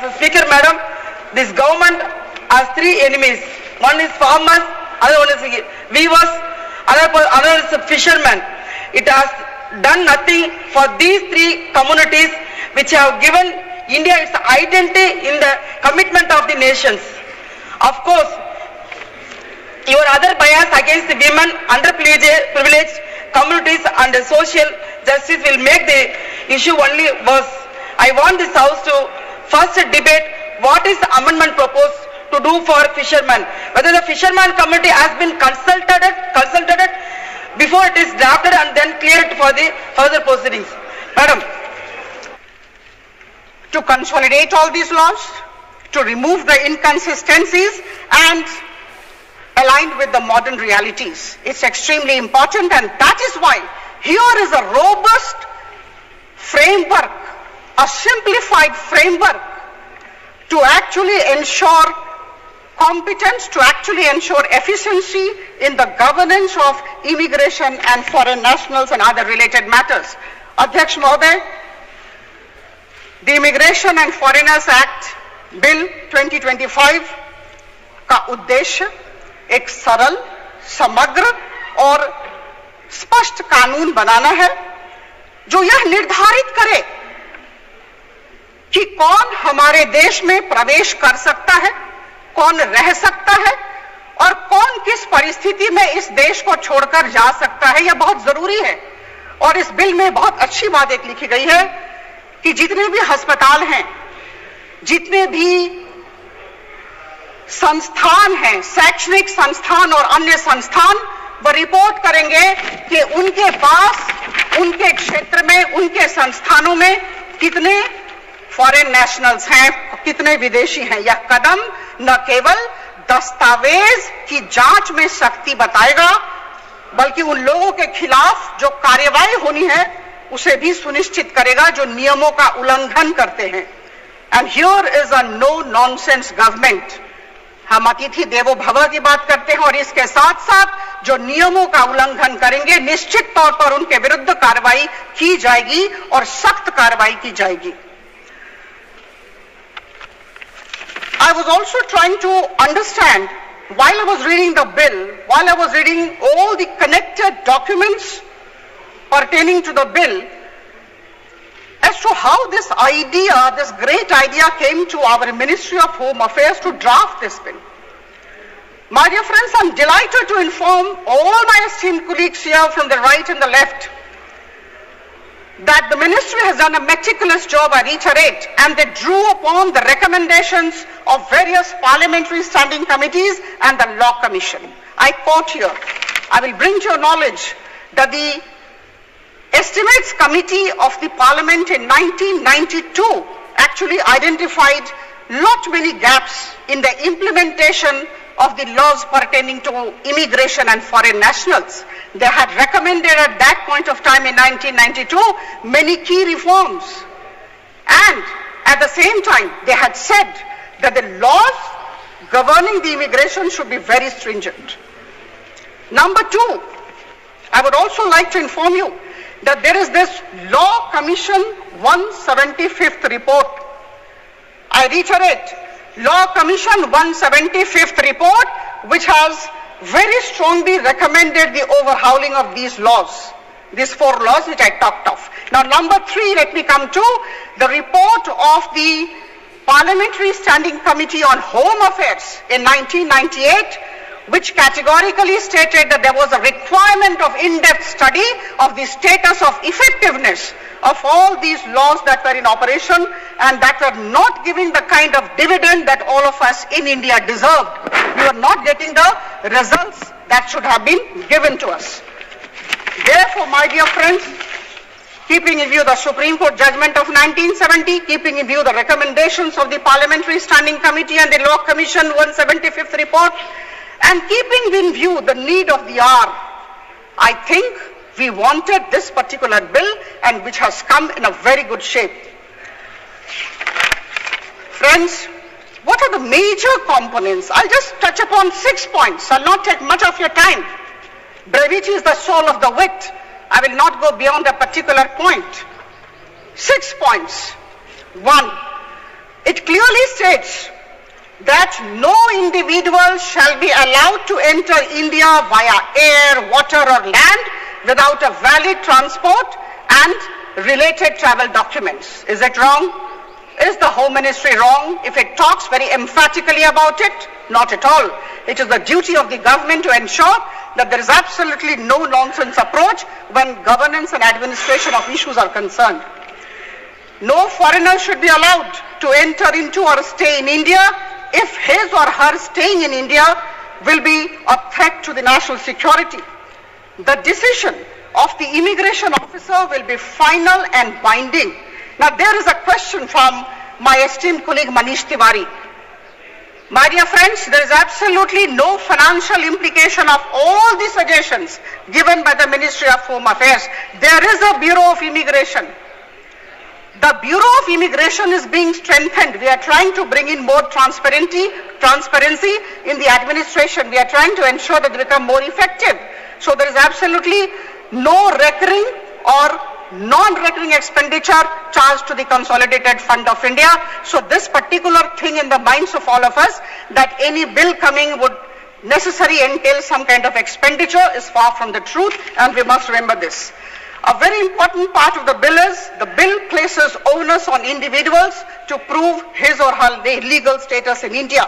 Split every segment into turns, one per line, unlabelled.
Mr. Speaker, Madam, this government has three enemies. One is farmers, other one is weavers, other is fishermen. It has done nothing for these three communities which have given India its identity in the commitment of the nations. Of course, your other bias against the women, underprivileged communities and social justice will make the issue only worse. I want this House to first debate what is the amendment proposed to do for fishermen. Whether the fisherman community has been consulted before it is drafted and then cleared for the further proceedings. Madam.
To consolidate all these laws, to remove the inconsistencies and aligned with the modern realities. It's extremely important, and that is why here is a robust framework, a simplified framework to actually ensure competence, to actually ensure efficiency in the governance of immigration and foreign nationals and other related matters. Adhyaksh Mahoday, the Immigration and Foreigners Act Bill 2025 का उद्देश्य एक सरल, समग्र और स्पष्ट कानून बनाना है जो यह निर्धारित करे कि कौन हमारे देश में प्रवेश कर सकता है, कौन रह सकता है और कौन किस परिस्थिति में इस देश को छोड़कर जा सकता है। यह बहुत जरूरी है। और इस बिल में बहुत अच्छी बात एक लिखी गई है कि जितने भी अस्पताल हैं, जितने भी संस्थान हैं, शैक्षणिक संस्थान और अन्य संस्थान, वो रिपोर्ट करेंगे कि उनके पास, उनके क्षेत्र में, उनके संस्थानों में कितने फॉरेन नेशनल्स हैं, कितने विदेशी हैं। यह कदम न केवल दस्तावेज की जांच में सख्ती बताएगा, बल्कि उन लोगों के खिलाफ जो कार्रवाई होनी है उसे भी सुनिश्चित करेगा जो नियमों का उल्लंघन करते हैं। And here is a no nonsense government. हम अतिथि देवो भव की बात करते हैं और इसके साथ साथ जो नियमों का उल्लंघन करेंगे निश्चित तौर पर उनके विरुद्ध कार्रवाई की जाएगी और सख्त कार्रवाई की जाएगी। I was also trying to understand while I was reading the bill, while I was reading all the connected documents pertaining to the bill, as to how this idea, this great idea came to our Ministry of Home Affairs to draft this bill. My dear friends, I'm delighted to inform all my esteemed colleagues here from the right and the left that the ministry has done a meticulous job, I reiterate, and they drew upon the recommendations of various parliamentary standing committees and the Law Commission. I quote here, I will bring to your knowledge that the Estimates Committee of the Parliament in 1992 actually identified many gaps in the implementation of the laws pertaining to immigration and foreign nationals. They had recommended at that point of time in 1992 many key reforms, and at the same time they had said that the laws governing the immigration should be very stringent. Number two, I would also like to inform you that there is this Law Commission 175th report. I reiterate, Law Commission 175th report, which has very strongly recommended the overhauling of these laws, these four laws which I talked of. Now, number three, let me come to the report of the Parliamentary Standing Committee on Home Affairs in 1998, which categorically stated that there was a requirement of in-depth study of the status of effectiveness of all these laws that were in operation and that were not giving the kind of dividend that all of us in India deserved. We were not getting the results that should have been given to us. Therefore, my dear friends, keeping in view the Supreme Court judgment of 1970, keeping in view the recommendations of the Parliamentary Standing Committee and the Law Commission 175th report, and keeping in view the need of the hour, I think we wanted this particular bill, and which has come in a very good shape. Friends, what are the major components? I'll just touch upon 6 points. I'll not take much of your time. Brevity is the soul of the wit. I will not go beyond a particular point. 6 points. 1. It clearly states that no individual shall be allowed to enter India via air, water or land without a valid transport and related travel documents. Is it wrong? Is the Home Ministry wrong if it talks very emphatically about it? Not at all. It is the duty of the government to ensure that there is absolutely no nonsense approach when governance and administration of issues are concerned. No foreigner should be allowed to enter into or stay in India if his or her staying in India will be a threat to the national security. The decision of the immigration officer will be final and binding. Now there is a question from my esteemed colleague Manish Tiwari. My dear friends, there is absolutely no financial implication of all the suggestions given by the Ministry of Home Affairs. There is a Bureau of Immigration. The Bureau of Immigration is being strengthened. We are trying to bring in more transparency in the administration. We are trying to ensure that they become more effective. So there is absolutely no recurring or non-recurring expenditure charged to the Consolidated Fund of India. So this particular thing in the minds of all of us, that any bill coming would necessarily entail some kind of expenditure, is far from the truth, and we must remember this. A very important part of the bill is, the bill places onus on individuals to prove his or her legal status in India.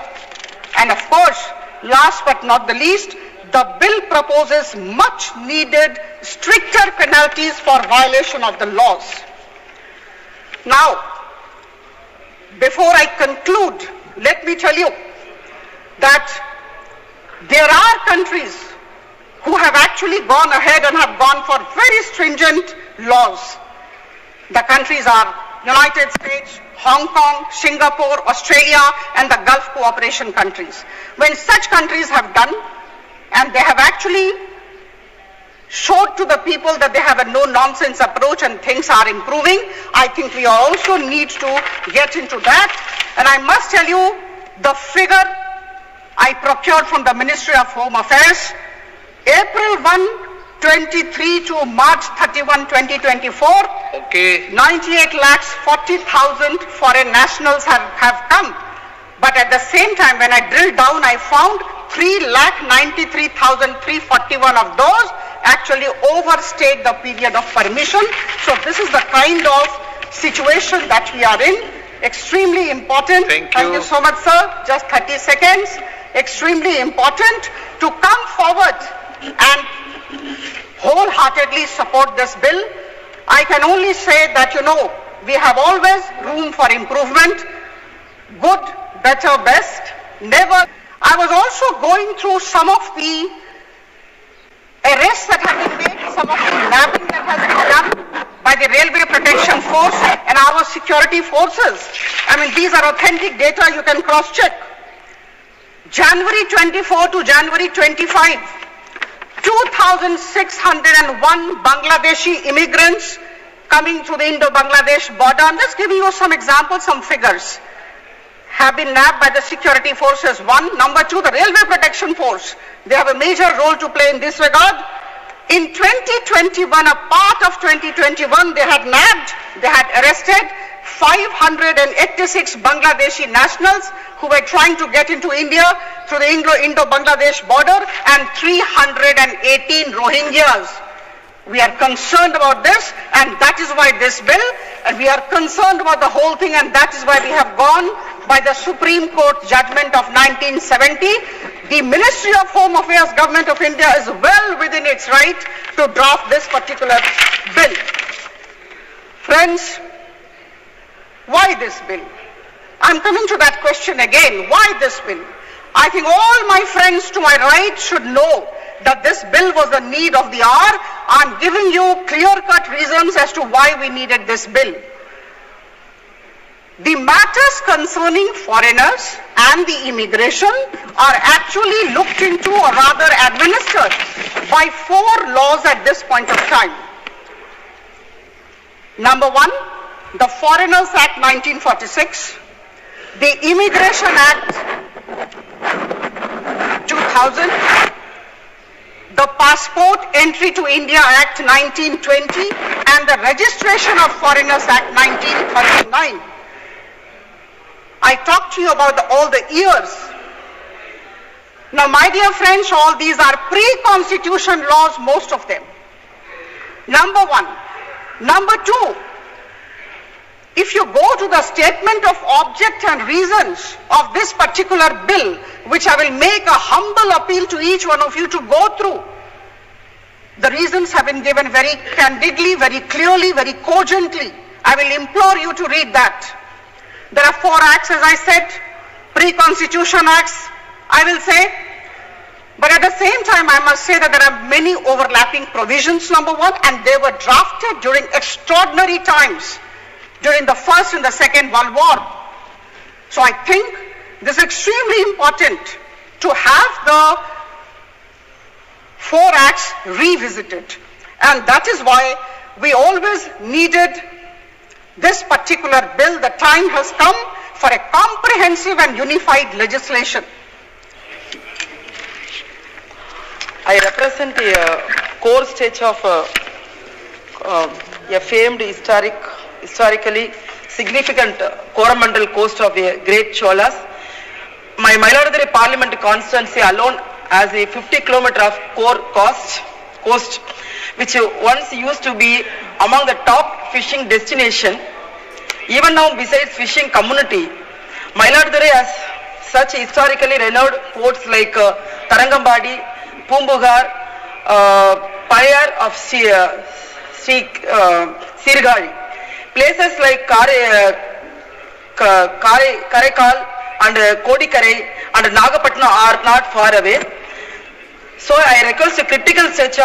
And of course, last but not the least, the bill proposes much needed stricter penalties for violation of the laws. Now, before I conclude, let me tell you that there are countries who have actually gone ahead and have gone for very stringent laws. The countries are United States, Hong Kong, Singapore, Australia, and the Gulf cooperation countries. When such countries have done, and they have actually showed to the people that they have a no-nonsense approach and things are improving, I think we also need to get into that. And I must tell you, the figure I procured from the Ministry of Home Affairs, April 1, 23 to March 31, 2024, 98,40,000 foreign nationals have come. But at the same time, when I drilled down, I found 3,93,341 of those actually overstayed the period of permission. So this is the kind of situation that we are in. Extremely important.
Thank
you so much, sir. Just 30 seconds. Extremely important to come forward and wholeheartedly support this bill. I can only say that, we have always room for improvement. Good, better, best. Never. I was also going through some of the arrests that have been made, some of the nabbing that has been done by the Railway Protection Force and our security forces. I mean, these are authentic data, you can cross-check. January 24 to January 25, 2,601 Bangladeshi immigrants coming through the Indo-Bangladesh border. I'm just giving you some examples, some figures, have been nabbed by the security forces. One. Number two, the Railway Protection Force. They have a major role to play in this regard. In 2021, a part of 2021, they had nabbed, they had arrested 586 Bangladeshi nationals who were trying to get into India through the Indo-Bangladesh border, and 318 Rohingyas. We are concerned about this, and that is why this bill, and we are concerned about the whole thing, and that is why we have gone by the Supreme Court judgment of 1970. The Ministry of Home Affairs, Government of India is well within its right to draft this particular bill. Friends, why this bill? I'm coming to that question again. Why this bill? I think all my friends to my right should know that this bill was the need of the hour. I'm giving you clear-cut reasons as to why we needed this bill. The matters concerning foreigners and the immigration are actually looked into, or rather administered, by 4 laws at this point of time. Number 1, the Foreigners Act 1946, the Immigration Act 2000, the Passport Entry to India Act 1920, and the Registration of Foreigners Act 1939. talk to you about all the years. Now, my dear friends, all these are pre-constitution laws, most of them. Number one. Number two, if you go to the statement of object and reasons of this particular bill, which I will make a humble appeal to each one of you to go through, the reasons have been given very candidly, very clearly, very cogently. I will implore you to read that. There are 4 acts, as I said, pre-constitution acts, I will say. But at the same time, I must say that there are many overlapping provisions, number one, and they were drafted during extraordinary times, during the First and the Second World War. So I think this is extremely important to have the 4 acts revisited. And that is why we always needed this particular bill. The time has come for a comprehensive and unified legislation.
I represent a core stage of a famed historically significant Coromandel coast of the Great Cholas. My Mailadure Parliament constituency alone has a 50-kilometer of core coast, which once used to be among the top fishing destination. Even now, besides fishing community, Mailadure has such historically renowned ports like Tarangambadi, Pumbugar, Payar of Sirgali. Places like Karaikal and Kodikarai and Nagapatna are not far away. So I represent a critical stretch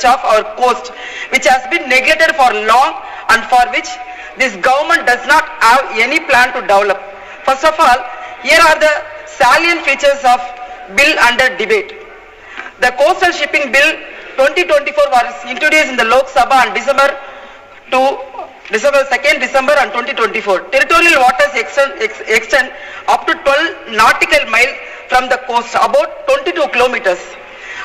of our coast, which has been neglected for long and for which this government does not have any plan to develop. First of all, here are the salient features of bill under debate. The Coastal Shipping Bill 2024 was introduced in the Lok Sabha on December 2nd December and 2024. Territorial waters extend up to 12 nautical miles from the coast, about 22 kilometers.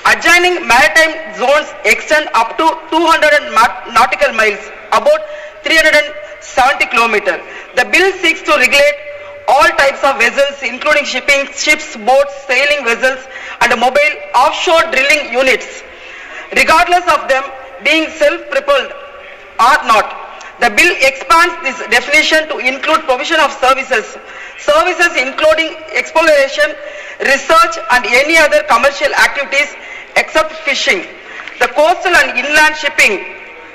Adjoining maritime zones extend up to 200 nautical miles, about 370 kilometers. The bill seeks to regulate all types of vessels, including shipping, ships, boats, sailing vessels, and mobile offshore drilling units, regardless of them being self-propelled or not. The bill expands this definition to include provision of services including exploration, research, and any other commercial activities except fishing. The Coastal and Inland Shipping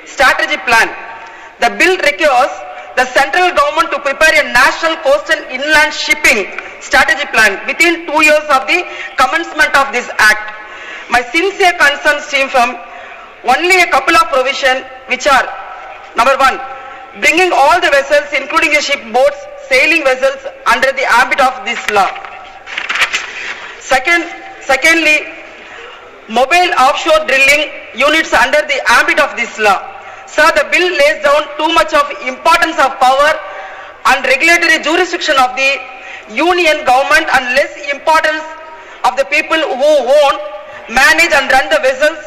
Strategy Plan. The bill requires the central government to prepare a national coastal inland shipping strategy plan within 2 years of the commencement of this act. My sincere concerns stem from only a couple of provisions, which are: number one, bringing all the vessels, including ship, boats, sailing vessels, under the ambit of this law. Secondly, mobile offshore drilling units under the ambit of this law. Sir, the bill lays down too much of importance of power and regulatory jurisdiction of the union government and less importance of the people who own, manage and run the vessels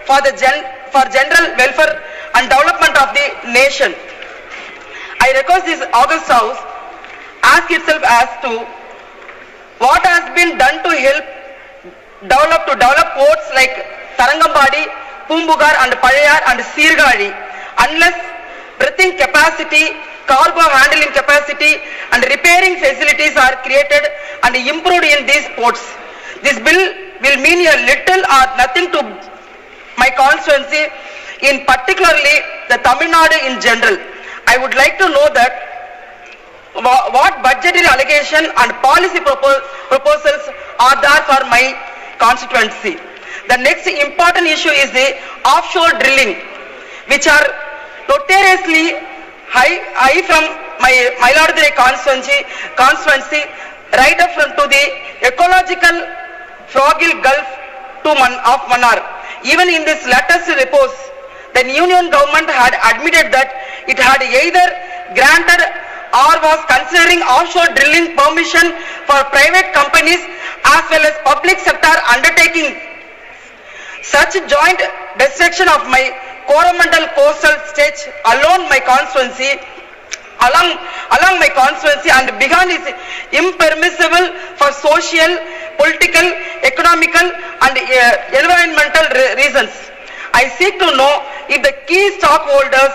for general welfare and development of the nation. I request this August House ask itself as to what has been done to help develop ports like Tarangambadi, Pumbugar and Payar and Sirgali, unless berthing capacity, cargo handling capacity and repairing facilities are created and improved in these ports. This bill will mean a little or nothing to my constituency, in particularly the Tamil Nadu in general. I would like to know that what budgetary allocation and policy proposals are there for my constituency. The next important issue is the offshore drilling, which are notoriously high from my Mailadure constituency right up to the ecological fragile Gulf of Mannar. Even in this latest report, the union government had admitted that it had either granted or was considering offshore drilling permission for private companies as well as public sector undertaking. Such joint destruction of my Coromandel coastal stretch alone my constituency, along along my constituency and began is impermissible for social, political, economical and environmental reasons. I seek to know if the key stockholders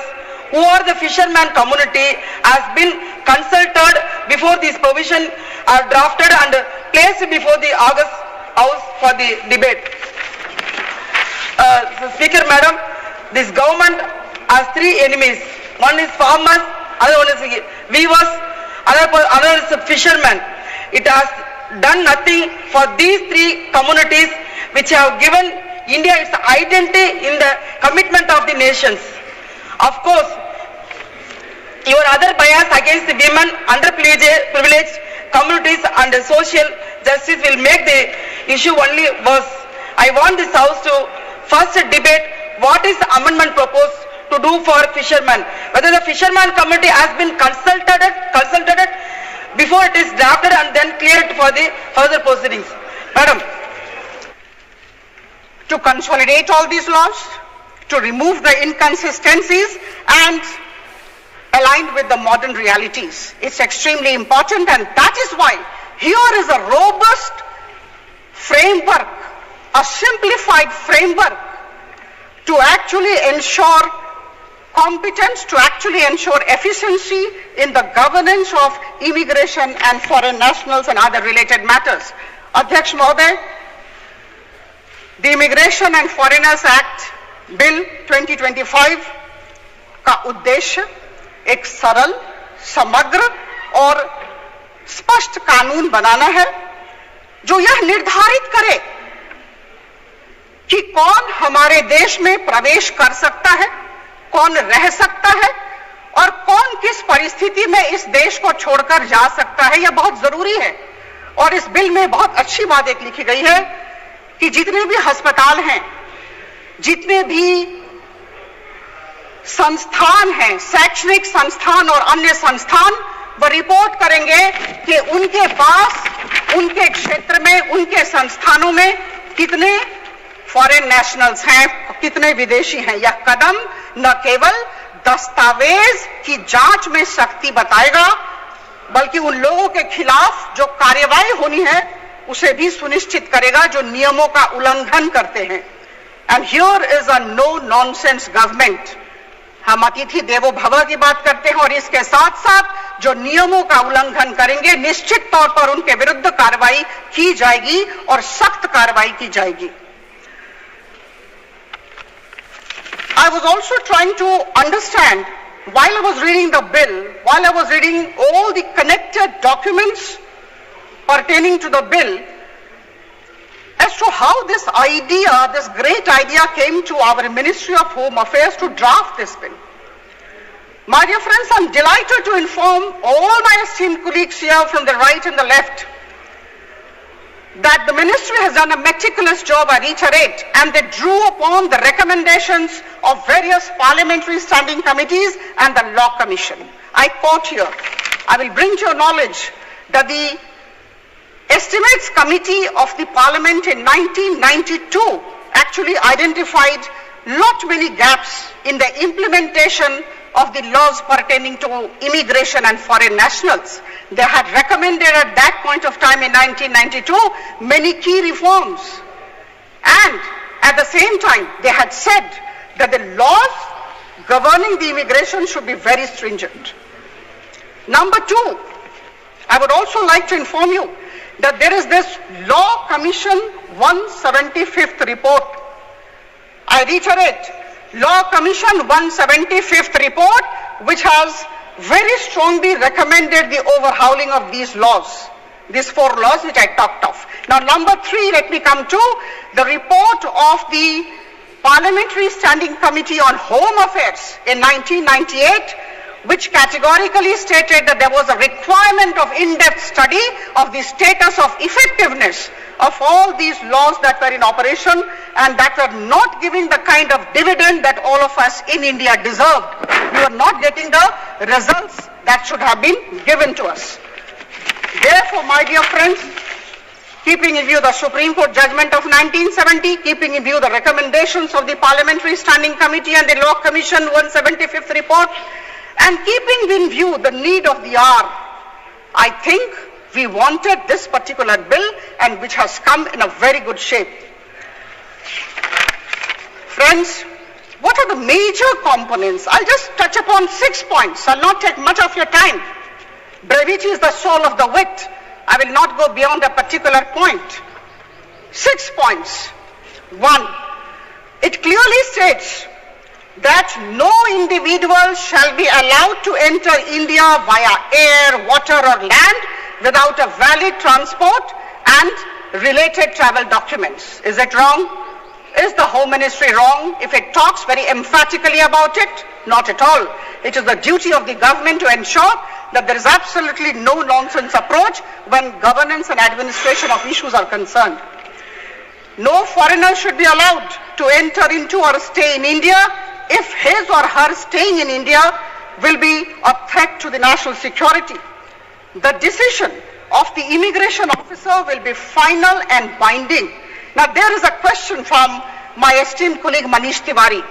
who are the fisherman community has been consulted before these provisions are drafted and placed before the August House for the debate. Speaker Madam, this government has three enemies. One is farmers, other one is weavers, other is fishermen. It has done nothing for these three communities which have given India its identity in the commitment of the nations. Of course, your other bias against the women, underprivileged communities and social justice will make the issue only worse. I want this House to first debate what is the amendment proposed to do for fishermen. Whether the fisherman community has been consulted before it is drafted and then cleared for the further proceedings. Madam.
To consolidate all these laws, to remove the inconsistencies and aligned with the modern realities. It's extremely important, and that is why here is a robust framework, a simplified framework to actually ensure competence, to actually ensure efficiency in the governance of immigration and foreign nationals and other related matters. Adhyaksh Mahoday, the Immigration and Foreigners Act Bill 2025 का उद्देश्य एक सरल, समग्र और स्पष्ट कानून बनाना है जो यह निर्धारित करे कि कौन हमारे देश में प्रवेश कर सकता है, कौन रह सकता है और कौन किस परिस्थिति में इस देश को छोड़कर जा सकता है। यह बहुत जरूरी है। और इस बिल में बहुत अच्छी बात एक लिखी गई है कि जितने भी अस्पताल हैं, जितने भी संस्थान हैं, शैक्षणिक संस्थान और अन्य संस्थान, वो रिपोर्ट करेंगे कि उनके पास, उनके क्षेत्र में, उनके संस्थानों में कितने फॉरेन नेशनल्स हैं, कितने विदेशी हैं। यह कदम न केवल दस्तावेज की जांच में सख्ती बताएगा, बल्कि उन लोगों के खिलाफ जो कार्रवाई होनी है उसे भी सुनिश्चित करेगा जो नियमों का उल्लंघन करते हैं। And here is a no nonsense government. हम अतिथि देवो भव की बात करते हैं और इसके साथ साथ जो नियमों का उल्लंघन करेंगे निश्चित तौर पर उनके विरुद्ध कार्रवाई की जाएगी और सख्त कार्रवाई की जाएगी। I was also trying to understand while I was reading the bill, while I was reading all the connected documents pertaining to the bill, as to how this idea, this great idea came to our Ministry of Home Affairs to draft this bill. My dear friends, I'm delighted to inform all my esteemed colleagues here from the right and the left that the ministry has done a meticulous job, I reiterate, and they drew upon the recommendations of various parliamentary standing committees and the Law Commission. I quote here, I will bring to your knowledge that the Estimates Committee of the Parliament in 1992 actually identified lot many gaps in the implementation of the laws pertaining to immigration and foreign nationals. They had recommended at that point of time in 1992 many key reforms, and at the same time they had said that the laws governing the immigration should be very stringent. Number two, I would also like to inform you that there is this Law Commission 175th report. I reiterate, Law Commission 175th report, which has very strongly recommended the overhauling of these laws, these 4 laws which I talked of. Now, number 3, let me come to the report of the Parliamentary Standing Committee on Home Affairs in 1998, which categorically stated that there was a requirement of in-depth study of the status of effectiveness of all these laws that were in operation and that were not giving the kind of dividend that all of us in India deserved. We were not getting the results that should have been given to us. Therefore, my dear friends, keeping in view the Supreme Court judgment of 1970, keeping in view the recommendations of the Parliamentary Standing Committee and the Law Commission 175th report, And keeping in view the need of the hour, I think we wanted this particular bill and which has come in a very good shape. Friends, what are the major components? I'll just touch upon 6 points. I'll not take much of your time. Brevity is the soul of the wit. I will not go beyond a particular point. 6 points. 1, it clearly states that no individual shall be allowed to enter India via air, water or land without a valid transport and related travel documents. Is it wrong? Is the Home Ministry wrong if it talks very emphatically about it? Not at all. It is the duty of the government to ensure that there is absolutely no nonsense approach when governance and administration of issues are concerned. No foreigner should be allowed to enter into or stay in India if his or her staying in India will be a threat to the national security. The decision of the immigration officer will be final and binding. Now there is a question from my esteemed colleague Manish Tiwari.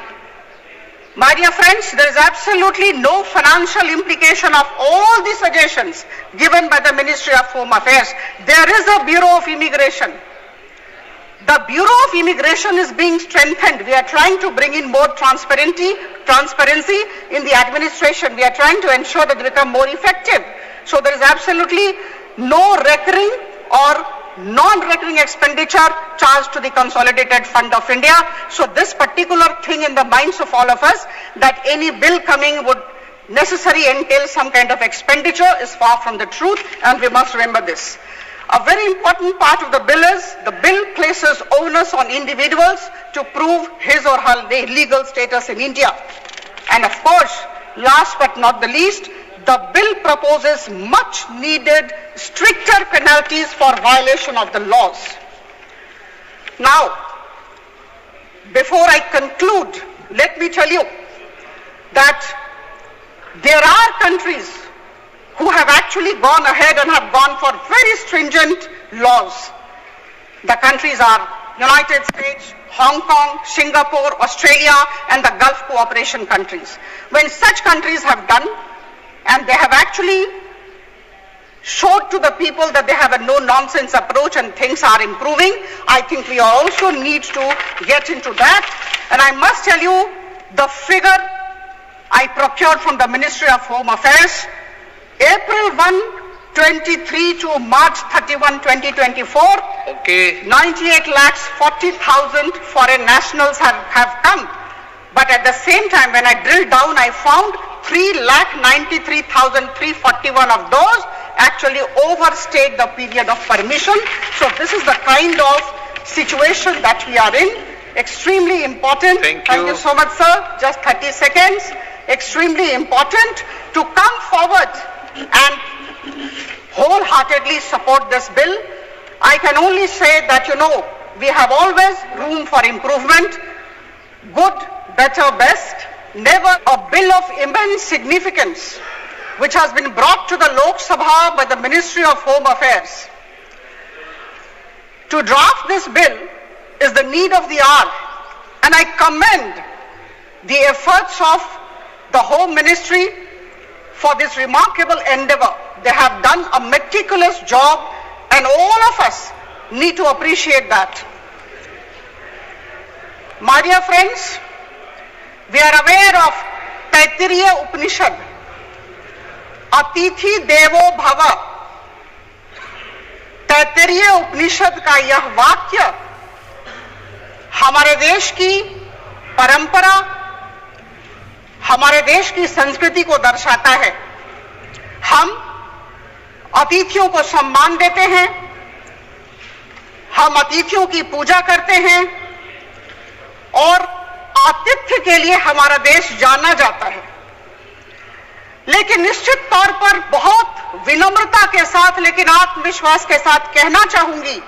My dear friends, there is absolutely no financial implication of all the suggestions given by the Ministry of Home Affairs. There is a Bureau of Immigration. The Bureau of Immigration is being strengthened. We are trying to bring in more transparency in the administration. We are trying to ensure that they become more effective. So there is absolutely no recurring or non-recurring expenditure charged to the Consolidated Fund of India. So this particular thing in the minds of all of us, that any bill coming would necessarily entail some kind of expenditure, is far from the truth, and we must remember this. A very important part of the bill is, the bill places onus on individuals to prove his or her legal status in India. And of course, last but not the least, the bill proposes much needed stricter penalties for violation of the laws. Now, before I conclude, let me tell you that there are countries who have actually gone ahead and have gone for very stringent laws. The countries are United States, Hong Kong, Singapore, Australia, and the Gulf cooperation countries. When such countries have done, and they have actually showed to the people that they have a no-nonsense approach and things are improving, I think we also need to get into that. And I must tell you, the figure I procured from the Ministry of Home Affairs, April 1, 23 to March 31, 2024, 98,40,000 foreign nationals have come. But at the same time, when I drilled down, I found 3,93,341 of those actually overstayed the period of permission. So this is the kind of situation that we are in. Extremely important.
Thank
you so much, sir. Just 30 seconds. Extremely important to come forward and wholeheartedly support this bill. I can only say that, we have always room for improvement. Good, better, best. Never a bill of immense significance which has been brought to the Lok Sabha by the Ministry of Home Affairs. To draft this bill is the need of the hour, and I commend the efforts of the Home Ministry for this remarkable endeavor. They have done a meticulous job, and all of us need to appreciate that. My dear friends, we are aware of Taittiriya Upanishad, Atithi Devo Bhava. Taittiriya उपनिषद का यह वाक्य हमारे देश की परंपरा, हमारे देश की संस्कृति को दर्शाता है। हम अतिथियों को सम्मान देते हैं, हम अतिथियों की पूजा करते हैं और आतिथ्य के लिए हमारा देश जाना जाता है। लेकिन निश्चित तौर पर बहुत विनम्रता के साथ लेकिन आत्मविश्वास के साथ कहना चाहूंगी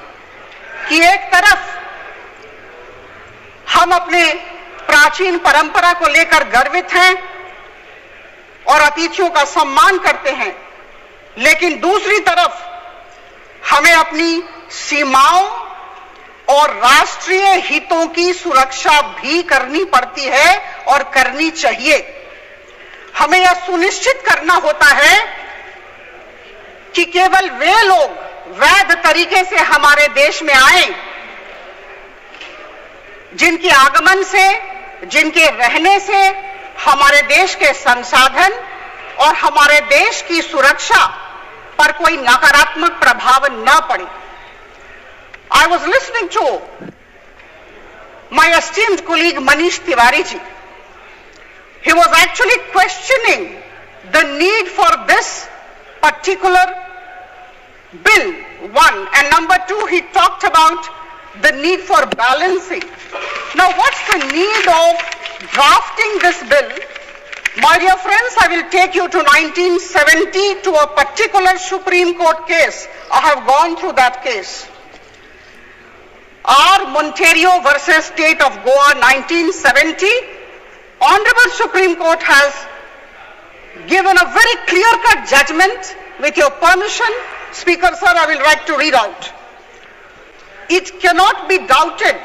कि एक तरफ हम अपने प्राचीन परंपरा को लेकर गर्वित हैं और अतिथियों का सम्मान करते हैं, लेकिन दूसरी तरफ हमें अपनी सीमाओं और राष्ट्रीय हितों की सुरक्षा भी करनी पड़ती है और करनी चाहिए। हमें यह सुनिश्चित करना होता है कि केवल वे लोग वैध तरीके से हमारे देश में आए जिनके आगमन से, जिनके रहने से हमारे देश के संसाधन और हमारे देश की सुरक्षा पर कोई नकारात्मक प्रभाव न पड़े। I was listening to my esteemed colleague Manish Tiwari ji. He was actually questioning the need for this particular bill, one, and number two, he talked about the need for balancing. Now, what's the need of drafting this bill? My dear friends, I will take you to 1970 to a particular Supreme Court case. I have gone through that case. R. Monteiro versus State of Goa, 1970. Honorable Supreme Court has given a very clear-cut judgment. With your permission, Speaker sir, I will like to read out. It cannot be doubted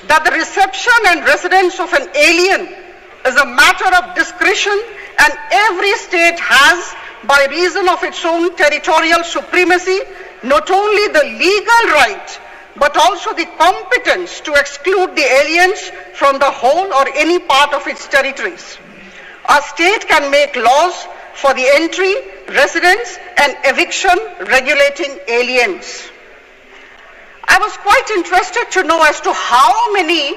that the reception and residence of an alien is a matter of discretion, and every state has, by reason of its own territorial supremacy, not only the legal right but also the competence to exclude the aliens from the whole or any part of its territories. A state can make laws for the entry, residence and eviction regulating aliens. I was quite interested to know as to how many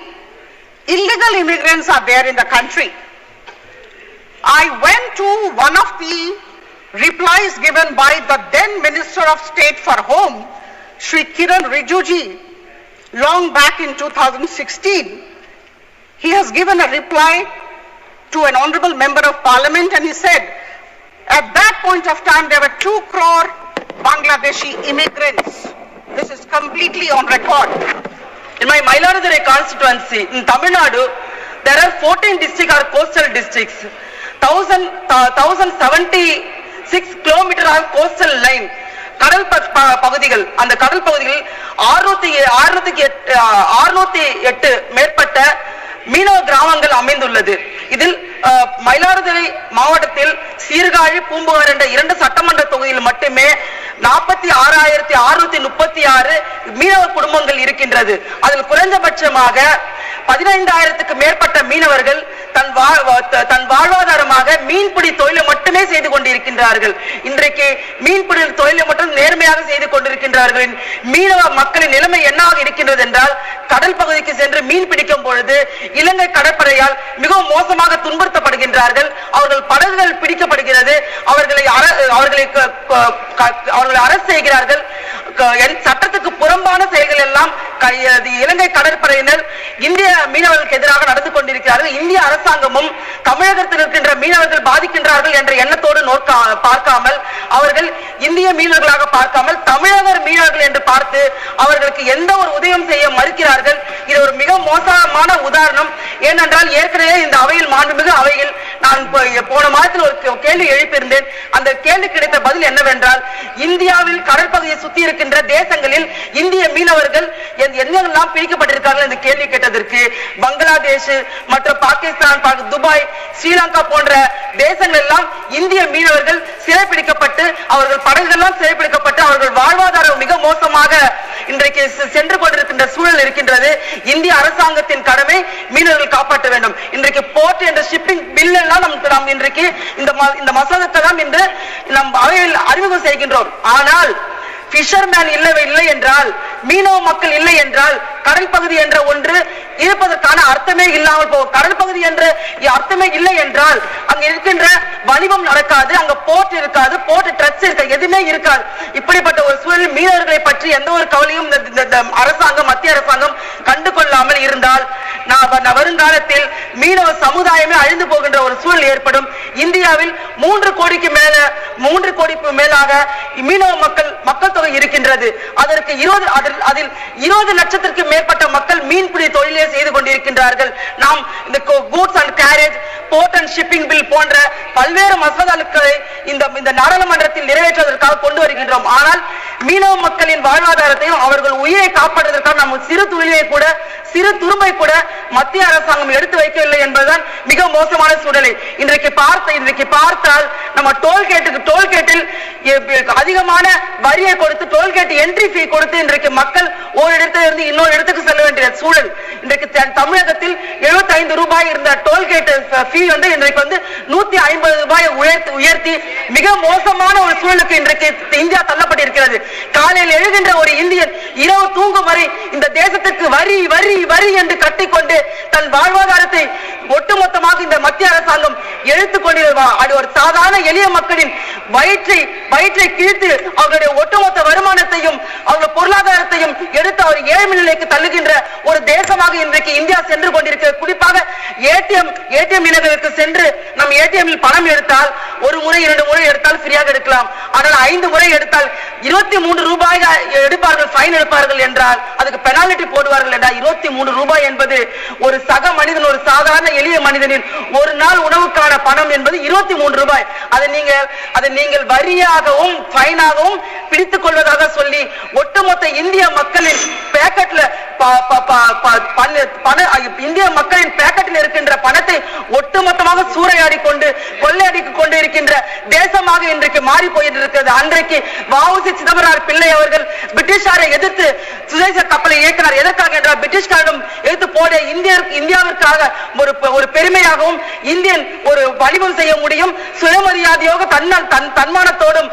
illegal immigrants are there in the country. I went to one of the replies given by the then Minister of State for Home, Shri Kiran Rijiju, long back in 2016. He has given a reply to an honorable member of parliament, and he said, at that point of time there were 2 crore Bangladeshi immigrants. This is completely on record.
In my Mayiladuthurai constituency in Tamil Nadu, there are 14 districts or coastal districts. 1076 kilometers of coastal line. கடல் பகுதிகள், அந்த கடல் பகுதிகளில் 608 மேற்பட்ட மீனவ கிராமங்கள் அமைந்துள்ளது. இதில் மயிலாடுதுறை மாவட்டத்தில் சீர்காழி, பூம்புகார் என்ற 2 சட்டமன்ற தொகுதியில் மட்டுமே 46,636 மீனவ குடும்பங்கள் இருக்கின்றது. அதில் குறைந்தபட்சமாக 15,000க்கு மேற்பட்ட மீனவர்கள் தன் வாழ்வாதாரமாக மீன்பிடி தொழிலை மட்டுமே செய்து கொண்டிருக்கின்றார்கள். இன்றைக்கு மீன்பிடி தொழிலை மட்டும் நேர்மையாக செய்து கொண்டிருக்கின்றார்கள். மீனவ மக்களின் நிலைமை என்னவாக இருக்கின்றது என்றால், கடல் பகுதிக்கு சென்று மீன் பிடிக்கும் பொழுது இலங்கை கடற்படையால் மிகவும் மோசமாக துன்புறுத்தப்படுகின்றார்கள். அவர்கள் படகுகள் பிடிக்கப்படுகிறது, அவர்களை அரசு செய்கிறார்கள். சட்டத்துக்கு புறம்பான செயல்கள் எல்லாம் இலங்கை கடற்படையினர் இந்திய மீனவர்களுக்கு எதிராக நடந்து கொண்டிருக்கிறார்கள். இந்திய அரசாங்கமும் தமிழகத்தில் இருக்கின்ற மீனவர்கள் பாதிக்கின்றார்கள் என்ற எண்ணத்தோடு பார்க்காமல், அவர்கள் இந்திய மீனவர்களாக பார்க்காமல் தமிழக மீனவர்கள் என்று பார்த்து அவர்களுக்கு எந்த ஒரு உதவியும் செய்ய மறுக்கிறார்கள். இது ஒரு மிக மோசமான உதாரணம். ஏனென்றால் ஏற்கனவே இந்த அவையில், மாண்புமிகு அவையில், நான் போன மாதத்தில் ஒரு கேள்வி எழுப்பியிருந்தேன். அந்த கேள்வி கிடைத்த பதில் என்னவென்றால், இந்தியாவில் கடற்பகுதியை சுத்தி இருக்கின்ற தேசங்களில் இந்திய மீனவர்கள் எங்கெல்லாம் பிடிக்கப்பட்டிருக்கார்கள் என்று கேள்வி கேட்டதற்கு, பங்களாதேஷ் மற்றும் பாகிஸ்தான், துபாய், ஸ்ரீலங்கா போன்ற தேசங்கள் எல்லாம் இந்திய மீனவர்கள் சிறைப்பிடிக்கப்பட்டு, அவர்கள் படகுகள் சிறைப்பிடிக்கப்பட்டு, அவர்கள் வாழ்வாதாரம் மிக மோசமாக இன்றைக்கு சென்று கொண்டிருக்கின்ற சூழல் இருக்கின்றது. இந்திய அரசாங்கத்தின் கடமை மீனவர்கள் காப்பாற்ற வேண்டும். இன்றைக்கு போர்ட் என்ற ஷிப்பிங் பில் எல்லாம் நாம் இன்றைக்கு இந்த மசோதாக்கள் எல்லாம் இன்று நம் அவையில் அறிமுகம் செய்கின்றோம். ஆனால் பிஷர்மேன் இல்லை என்றால், மீனவ மக்கள் இல்லை என்றால், கடல் பகுதி என்ற ஒன்று இருப்பதற்கான அர்த்தமே இல்லாமல் போகும். கடல் பகுதி என்ற அர்த்தமே இல்லை என்றால் அங்க இருக்கின்ற வணிகம் நடக்காது, அங்க போர்ட் இருக்காது, போர்ட் ட்ரக்ஸ் இருக்காது, எதுவுமே இருக்காது. இப்படிப்பட்ட ஒரு சூழலில் மீனவர்களை பற்றி எந்த ஒரு கவலையும் அரசாங்கம், மத்திய அரசாங்கம் கண்டு கொள்ளாமல் இருந்தால் வருங்காலத்தில் மீனவ சமுதாயமே அழிந்து போகின்ற ஒரு சூழல் ஏற்படும். இந்தியாவில் 3 கோடிக்கு மேலாக மீனவ மக்கள் தொகை இருக்கின்றது. அதற்கு 20 லட்சத்திற்கு மேற்பட்ட மக்கள் மீன்பிடி தொழிலே செய்து கொண்டிருக்கின்றார்கள். நாம் இந்த goods and carriage, port and shipping bill போன்ற பல்வேறு மசோதாக்களை இந்த நாடாளுமன்றத்தில் நிறைவேற்றுவதற்காக கொண்டு வருகின்றோம். ஆனால் மீனவ மக்களின் வாழ்வாதாரத்தையும் அவர்கள் உயிரை காப்பாற்றுவதற்காக நம்ம சிறு தொழிலை கூட சிறு துரும்பை கூட மத்திய அரசாங்கம் எடுத்து வைக்கவில்லை என்பதுதான் மிக மோசமான சூழ்நிலை. இன்றைக்கு பார்த்தால் நம்ம டோல்கேட்டில் அதிகமான வரியை கொடுத்து டோல்கேட் என்ட்ரி ஃபீ கொடுத்து இன்றைக்கு மக்கள் ஒரு இடத்திலிருந்து இன்னொரு இடத்துக்கு செல்ல வேண்டிய சூழல். இன்றைக்கு தமிழகத்தில் 75 ரூபாய் இருந்த டோல்கேட் ஃபீ வந்து இன்றைக்கு வந்து 150 ரூபாய் உயர்த்தி மிக மோசமான ஒரு சூழலுக்கு இன்றைக்கு இந்தியா தள்ளப்பட்டிருக்கிறது. காலையில் எழுகின்ற ஒரு இந்தியன் இரவு தூங்கும் வரை இந்த தேசத்துக்கு வரி வரி வரி என்று கட்டிக்கொண்டு தன் வாழ்வாதாரத்தை ஒட்டுமொத்தமாக இந்த மத்திய அரசாங்கம் எழுத்துக் கொண்டிருக்கிறார். அது ஒரு சாதாரண எளிய மக்களின் வயிற்றை கிழித்து அவர்களுடைய ஒட்டுமொத்த வருமானத்தையும் அவருடைய பொருளாதாரத்தையும் எடுத்து அவர் ஏழ்மை நிலைக்கு தள்ளுகின்ற ஒரு தேசமாக இன்றைக்கு இந்தியா சென்று கொண்டிருக்கிறது. குறிப்பாக ஏடிஎம் இனங்களுக்கு சென்று நம் ஏடிஎம்மில் பணம் எடுத்தால் ஒரு முறை 2 முறை எடுத்தால் ஃப்ரீயாக எடுக்கலாம். ஆனால் 5 முறை எடுத்தால் 23 ரூபாய் எடுப்பார்கள், ஃபைன் எடுப்பார்கள் என்றால் அதுக்கு பெனால்டி போடுவார்கள் என்றால் 23 ரூபாய் என்பது ஒரு சக மனிதன், ஒரு சாதாரண எளிய மனிதனின் ஒரு நாள் உணவுக்கான பணம் என்பது 23 ரூபாய். அதை நீங்கள் வரியாகவும் ஃபைனாகவும் பிடித்துக் கொள்வதாக சொல்லி ஒட்டுமொத்த இந்திய மக்களின் பேக்கெட்ல இந்திய மக்களின் பேக்கெட்டில் இருக்கின்ற பணத்தை ஒட்டுமொத்தமாக சூறையாடி கொண்டு கொள்ளையடித்துக் கொண்டு இருக்கின்ற தேசமாக இன்றைக்கு மாறி போயிருக்கிறது. அன்றைக்கு வ.உ.சி. சிதம்பரம் பிள்ளை அவர்கள் பிரிட்டிஷாரை எதிர்த்து சுதேச கப்பலை இயக்கினார். எதற்காக என்றால் பிரிட்டிஷ்காரிடம் எதிர்த்து போட இந்தியாவிற்காக ஒரு பெருமையாகவும் இந்தியன் ஒரு வணிகம் செய்ய முடியும், சுயமரியாதையாக தன்மானத்தோடும்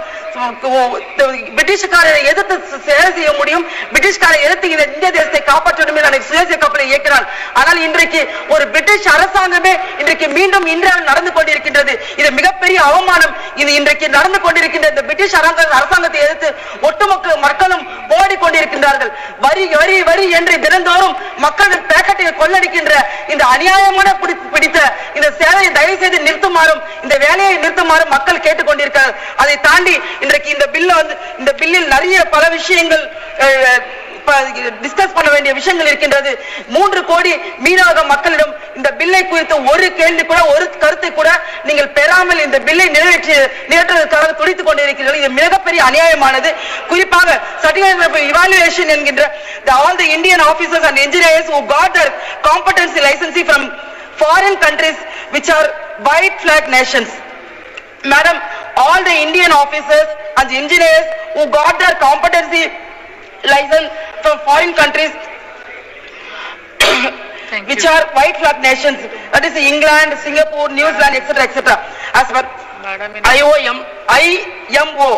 பிரிட்டிஷ்காரரை எதிர்த்து சேவை செய்ய முடியும், பிரிட்டிஷ்காரை எதிர்த்து இந்திய தேசத்தை காப்பாற்ற வேண்டும் சுதேச கப்பலை இயக்கிறார். ஆனால் இன்றைக்கு ஒரு பிரிட்டிஷ் அரசாங்கமே இன்றைக்கு மீண்டும் இந்தியாவில் நடந்து கொண்டிருக்கின்றது. இது மிகப்பெரிய அவமானம். இது இன்றைக்கு நடந்து கொண்டிருக்கின்ற இந்த பிரிட்டிஷ் அரசாங்கத்தை எதிர்த்து ஒட்டுமொத்த மக்களும் போராடி கொண்டிருக்கின்றார்கள். வரி வரி வரி என்று தினந்தோறும் மக்கள் பேக்கெட்டை கொள்ளடிக்கின்ற இந்த அநியாயமான பிடித்த இந்த சேவையை தயவு செய்து நிறுத்துமாறும், இந்த வேலையை நிறுத்துமாறும் மக்கள் கேட்டுக் கொண்டிருக்கிறார். அதை தாண்டி இன்றைக்கு இந்த பில்லில் நிறைய பல விஷயங்கள் டிஸ்கஸ் பண்ண வேண்டிய விஷயங்கள் இருக்கின்றது. 3 கோடி மீனவ மக்களிடம் இந்த பில்லை குறித்து ஒரு கேள்வி கூட, ஒரு கருத்தை கூட நீங்கள் பெறாமல் இந்த பில்லை நிறைவேற்றுவதற்காக துடித்துக் கொண்டிருக்கிறீர்கள். இது மிகப்பெரிய அநியாயமானது. குறிப்பாக சர்டிபிகேட் இவாலுவேஷன் என்கின்ற all the Indian officers and engineers who got their competency licensing from foreign countries which are white flag nations. Madam, all the Indian officers and engineers who got their competency license from foreign countries which are white flag nations, that is England, Singapore, New Zealand, etc. As per IMO,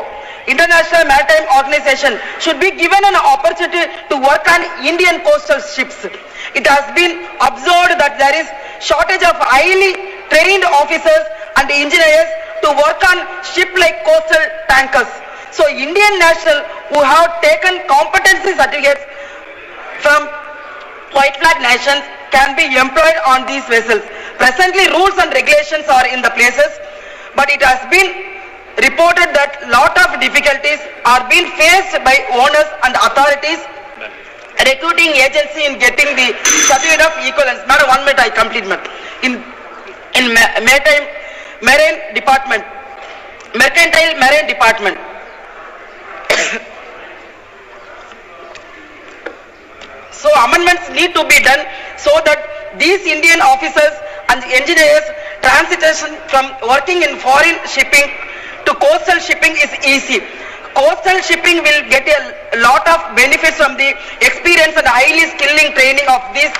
International Maritime Organization, should be given an opportunity to work on Indian coastal ships. It has been observed that there is shortage of highly trained officers and engineers to work on ship like coastal tankers. So Indian national who have taken competency certificates from white flag nations can be employed on these vessels. Presently rules and regulations are in the places, but it has been reported that lot of difficulties are being faced by owners and authorities recruiting agency in getting the certificate of equivalence. Madam, 1 minute I complete. In Mercantile Marine Department. So amendments need to be done so that these Indian officers and engineers transition from working in foreign shipping to coastal shipping is easy. Coastal shipping will get a lot of benefits from the experience and highly skilling training of these